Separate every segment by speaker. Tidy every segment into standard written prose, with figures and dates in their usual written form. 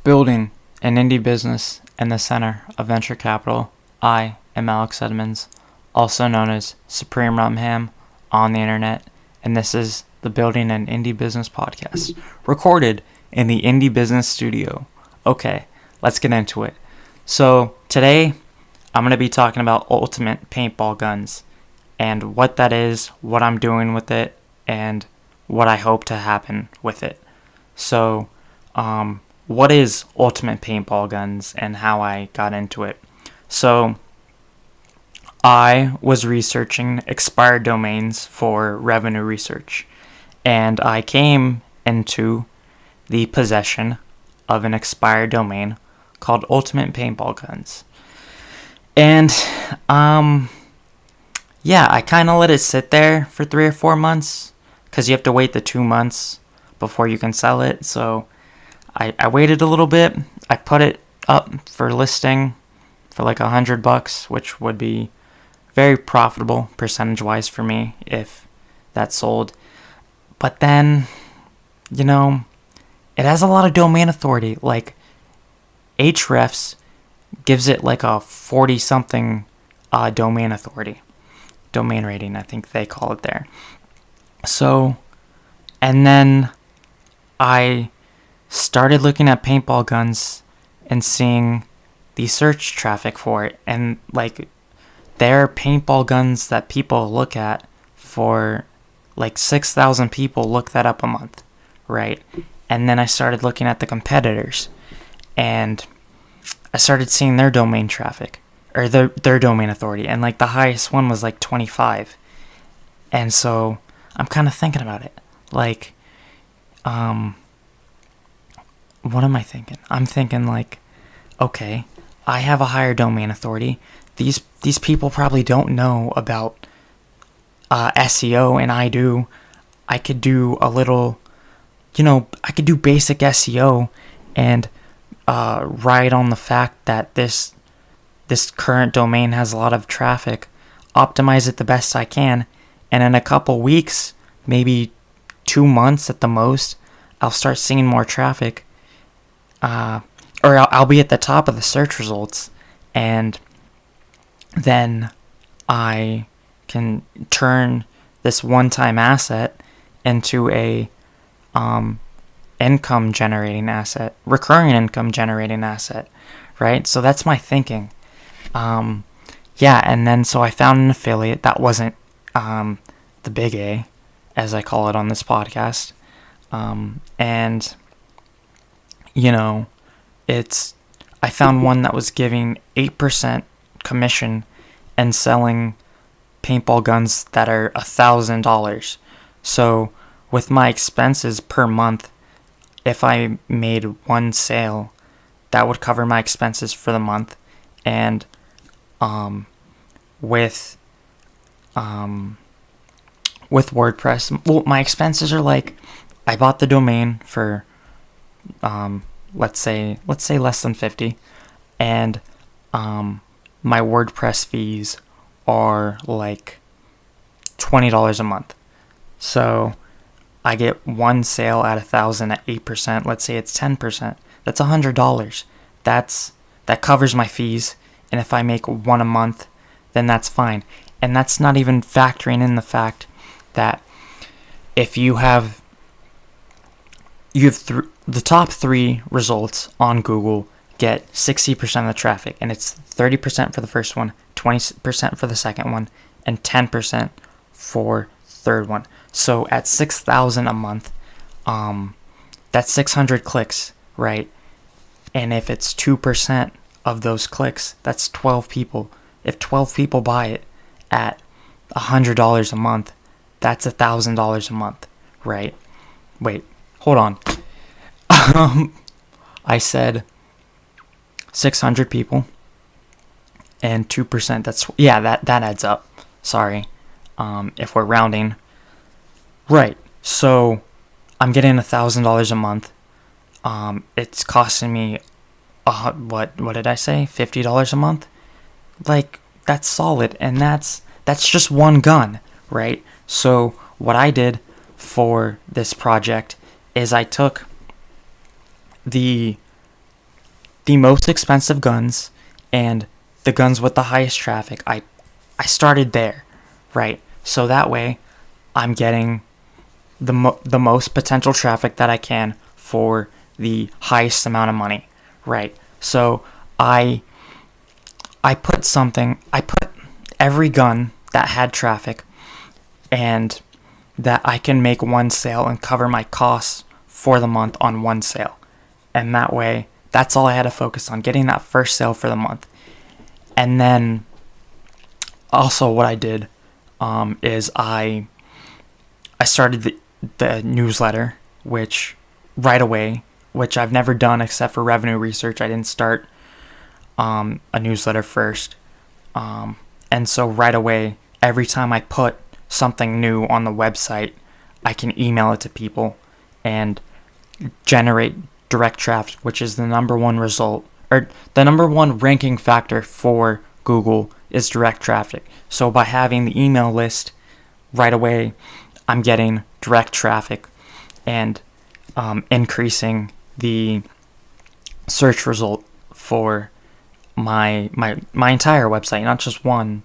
Speaker 1: Building an indie business in the center of venture capital. I am Alex Edmonds, also known as SupremeRumHam on the internet, and this is the Building an Indie Business podcast, recorded in the Indie Business Studio. Okay, let's get into it. So today, I'm going to be talking about ultimate paintball guns and what that is, what I'm doing with it, and what I hope to happen with it. So, what is ultimate paintball guns and how I got into it? So, I was researching expired domains for revenue research, and I came into the possession of an expired domain called Ultimate Paintball Guns. And, I kind of let it sit there for 3 or 4 months, because you have to wait the 2 months before you can sell it, so I waited a little bit. I put it up for listing for like $100, which would be very profitable percentage-wise for me if that sold. But then, it has a lot of domain authority. Like, Hrefs gives it like a 40-something domain authority. Domain rating, I think they call it there. So, and then I started looking at paintball guns and seeing the search traffic for it, and like there are paintball guns that people look at for like 6,000 people look that up a month, right? And then I started looking at the competitors, and I started seeing their domain traffic or their domain authority, and like the highest one was like 25. And so I'm kind of thinking about it, like what am I thinking? I'm thinking like, okay, I have a higher domain authority. These people probably don't know about SEO, and I do. I could do a little, I could do basic SEO and ride on the fact that this current domain has a lot of traffic, optimize it the best I can, and in a couple weeks, maybe 2 months at the most, I'll start seeing more traffic. Or I'll be at the top of the search results, and then I can turn this one-time asset into a income generating asset, recurring income generating asset, right? So that's my thinking. And then so I found an affiliate that wasn't the big A, as I call it on this podcast, and I found one that was giving 8% commission and selling paintball guns that are $1,000. So with my expenses per month, if I made one sale, that would cover my expenses for the month. And with WordPress, well, my expenses are like, I bought the domain for let's say less than 50, and my WordPress fees are like $20 a month. So I get one sale at 1,000 at 8%. Let's say it's 10%. That's $100. That covers my fees, and if I make one a month, then that's fine. And that's not even factoring in the fact that if you have the top 3 results on Google get 60% of the traffic, and it's 30% for the first one, 20% for the second one, and 10% for third one. So at 6,000 a month, that's 600 clicks, right? And if it's 2% of those clicks, that's 12 people. If 12 people buy it at $100 a month, that's $1,000 a month, right? Wait, hold on. I said 600 people and 2%. That adds up. Sorry. If we're rounding. Right. So I'm getting $1,000 a month. It's costing me what did I say? $50 a month? Like, that's solid, and that's just one gun, right? So what I did for this project is I took the the most expensive guns and the guns with the highest traffic. I started there, right? So that way I'm getting the most potential traffic that I can for the highest amount of money, right? So I put every gun that had traffic and that I can make one sale and cover my costs for the month on one sale. And that way, that's all I had to focus on, getting that first sale for the month. And then also what I did is I started the newsletter, which right away, which I've never done except for revenue research. I didn't start a newsletter first. And so right away, every time I put something new on the website, I can email it to people and generate direct traffic, which is the number one result, or the number one ranking factor for Google is direct traffic. So by having the email list right away, I'm getting direct traffic and increasing the search result for my entire website, not just one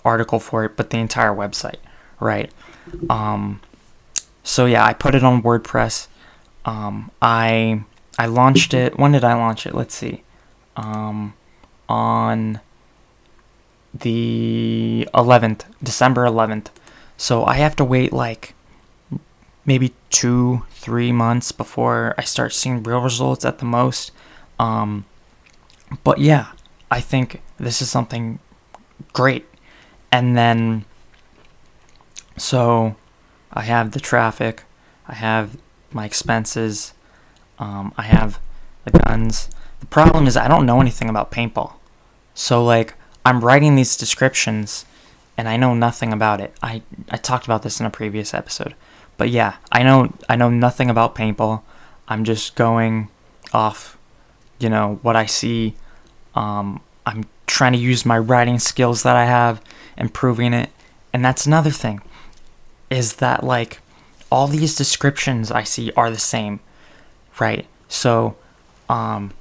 Speaker 1: article for it, but the entire website, right? So yeah, I put it on WordPress. I launched it. When did I launch it? Let's see. On the 11th, December 11th. So I have to wait like maybe 2-3 months before I start seeing real results at the most. But yeah, I think this is something great. And then, so I have the traffic, I have my expenses, I have the guns. The problem is I don't know anything about paintball. So like, I'm writing these descriptions and I know nothing about it. I talked about this in a previous episode. But yeah, I know nothing about paintball. I'm just going off, what I see. I'm trying to use my writing skills that I have, improving it. And that's another thing, is that like all these descriptions I see are the same, right? So I'm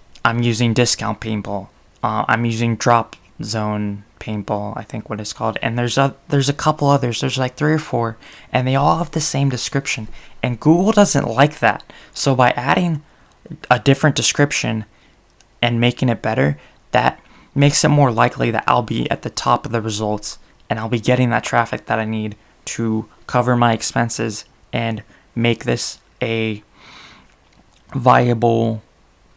Speaker 1: using discount paintball. I'm using drop zone paintball, I think what it's called. And there's a couple others. There's like 3 or 4, and they all have the same description. And Google doesn't like that. So by adding a different description and making it better, that makes it more likely that I'll be at the top of the results and I'll be getting that traffic that I need to cover my expenses and make this a viable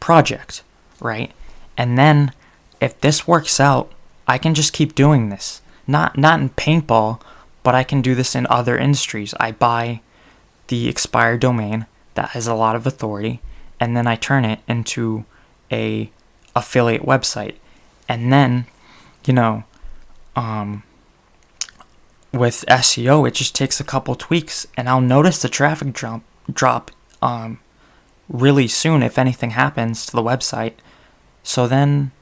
Speaker 1: project, right? And then if this works out, I can just keep doing this. Not in paintball, but I can do this in other industries. I buy the expired domain that has a lot of authority, and then I turn it into a affiliate website. And then, with SEO, it just takes a couple tweaks, and I'll notice the traffic drop really soon if anything happens to the website. So then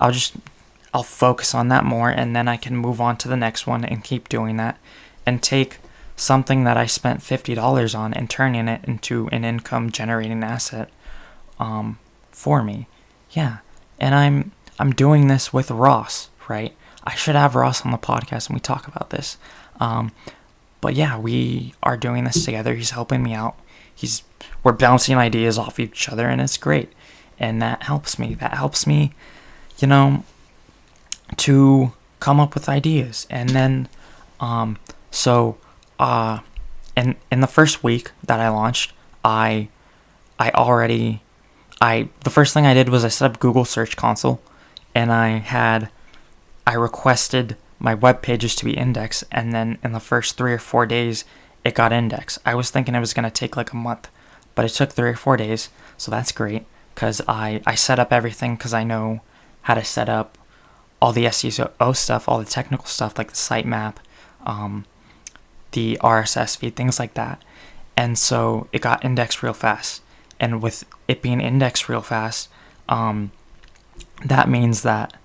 Speaker 1: I'll focus on that more, and then I can move on to the next one and keep doing that, and take something that I spent $50 on and turning it into an income generating asset for me. Yeah. And I'm doing this with Ross, right? I should have Ross on the podcast and we talk about this. But yeah, we are doing this together. He's helping me out. We're bouncing ideas off each other, and it's great. And that helps me. To come up with ideas. And then, in the first week that I launched, the first thing I did was I set up Google Search Console, and I requested my web pages to be indexed, and then in the first 3 or 4 days, it got indexed. I was thinking it was going to take like a month, but it took 3 or 4 days, so that's great, because I set up everything, because I know how to set up all the SEO stuff, all the technical stuff, like the sitemap, the RSS feed, things like that. And so it got indexed real fast. And with it being indexed real fast, that means that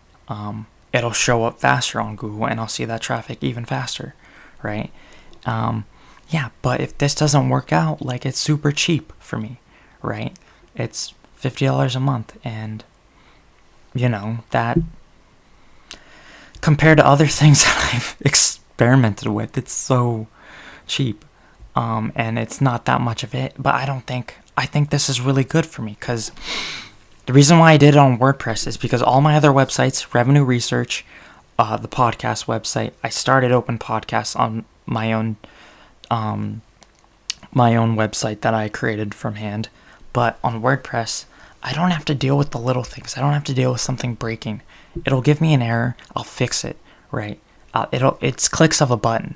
Speaker 1: it'll show up faster on Google, and I'll see that traffic even faster, right? Yeah, but if this doesn't work out, like, it's super cheap for me, right? It's $50 a month, and that compared to other things that I've experimented with, it's so cheap. And it's not that much of it, but I think this is really good for me, because the reason why I did it on WordPress is because all my other websites, Revenue Research, the podcast website, I started Open Podcasts on my own website that I created from hand. But on WordPress, I don't have to deal with the little things. I don't have to deal with something breaking. It'll give me an error. I'll fix it, right? It's clicks of a button.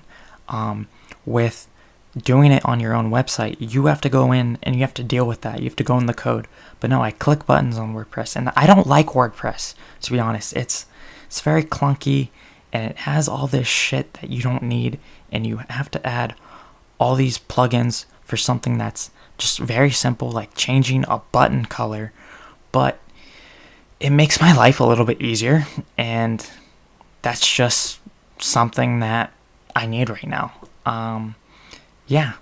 Speaker 1: With doing it on your own website, you have to go in and you have to deal with that. You have to go in the code. But no, I click buttons on WordPress, and I don't like WordPress, to be honest. It's very clunky, and it has all this shit that you don't need, and you have to add all these plugins for something that's just very simple, like changing a button color. But it makes my life a little bit easier, and that's just something that I need right now. Yeah,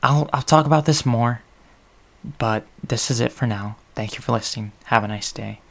Speaker 1: I'll talk about this more, but this is it for now. Thank you for listening. Have a nice day.